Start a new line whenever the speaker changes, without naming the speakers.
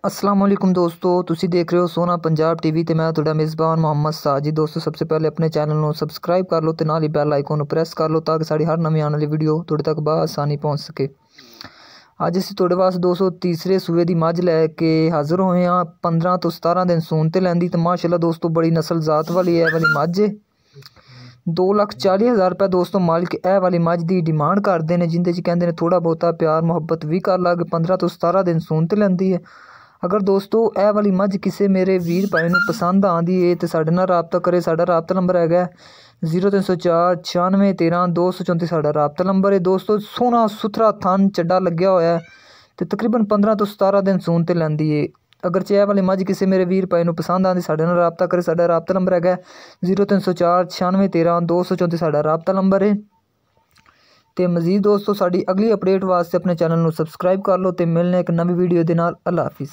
अस्सलाम वालेकुम दोस्तों, ਤੁਸੀਂ देख रहे हो सोना पंजाब टीवी ਤੇ ਮੈਂ ਤੁਹਾਡਾ ਮੇਜ਼ਬਾਨ ਮੁਹੰਮਦ ਸਾਜੀ। ਦੋਸਤੋ ਸਭ ਤੋਂ ਪਹਿਲੇ ਆਪਣੇ ਚੈਨਲ ਨੂੰ ਸਬਸਕ੍ਰਾਈਬ ਕਰ ਲਓ ਤੇ ਨਾਲ ਹੀ ਬੈਲ ਆਈਕਨ ਨੂੰ ਪ੍ਰੈਸ ਕਰ ਲਓ ਤਾਂ ਕਿ ਸਾਡੀ ਹਰ ਨਵੀਂ ਆਉਣ ਵਾਲੀ ਵੀਡੀਓ ਤੁਹਾਡੇ ਤੱਕ ਬਆਸਾਨੀ ਪਹੁੰਚ ਸਕੇ। ਅੱਜ ਅਸੀਂ ਤੁਹਾਡੇ ਵਾਸਤੇ ਦੋਸਤੋ ਤੀਸਰੇ ਸੂਏ ਦੀ ਮੱਝ ਲੈ ਕੇ ਹਾਜ਼ਰ ਹੋਏ ਹਾਂ। 15 ਤੋਂ 17 ਦਿਨ ਸੂਣ ਤੇ ਲੈਂਦੀ ਤੇ ਮਾਸ਼ਾਅੱਲਾ ਦੋਸਤੋ ਬੜੀ ਨਸਲ ਜ਼ਾਤ ਵਾਲੀ ਹੈ ਵਾਲੀ ਮੱਝ। 2,40,000 रुपये दोस्तों मालिक ए वाली मझ की डिमांड करते हैं, जिंदे कहते हैं थोड़ा बहुता प्यार मुहब्बत भी कर लग। 15 तो 17 दिन सून ते लैंदी है। अगर दोस्तों ए वाली मझ किसी मेरे वीर भाई नूं पसंद आती है तो साडे नाल राबता करे। साडा राबता नंबर है 0304 96 13 234 साडा राबता नंबर है। दोस्तों सोहना सुथरा थन चड्डा लग्या होया है तो तकरीबन 15 तो 17 दिन सून ते लैंदी है। अगर चाह वाली मझ किसी मेरे वीर भाई नूं पसंद आती साडे नाल राबता करे। साडा राबता नंबर है 0304 96 13 234 साडा राबता नंबर है। तो मजीद दोस्तों साडी अगली अपडेट वास्ते अपने चैनल नूं सबसक्राइब कर लो तो मिलने एक नवी वीडियो दे नाल। अल्लाह हाफिज़।